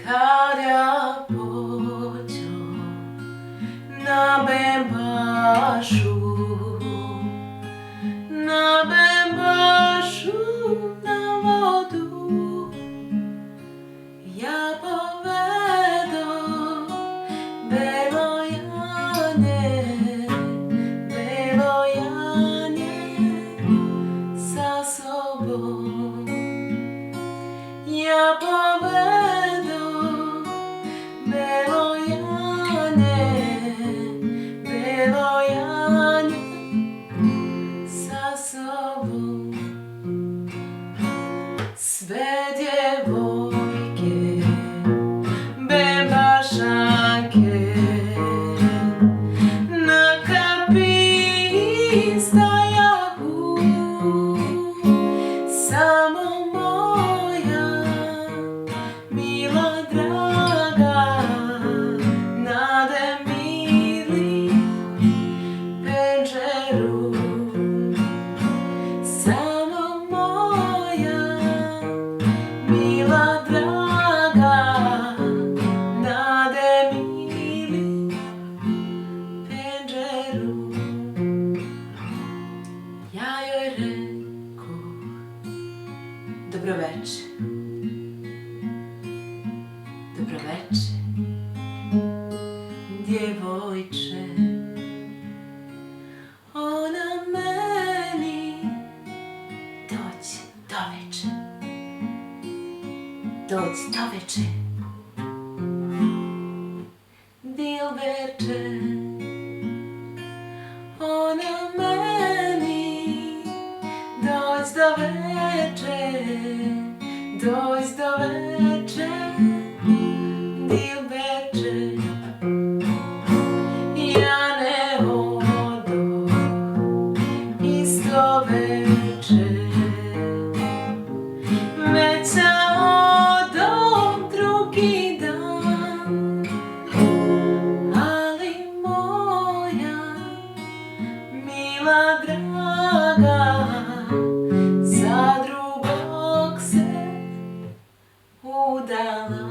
Kad ja pođoh na Bembašu, na Bembašu, na vodu, ja povedoh belo janje, belo janje sa sobom. Ja povedoh belo janje sa sobom. Sve djevojke Bembašanke na kapiji stajahu, samo moja mila draga nade mili penđeru. Samo moja mila draga nade mili penđeru. Ja joj rekoh dobroveče, dobroveče, djevojče. Ona meni dođi doveče, dođi doveče, dilberče. Ona meni dođi doveče, dođi doveče, dilberče. Ja ne odoh isto veče, već ja odoh drugi dan, ali moja mila draga za drugog se udala.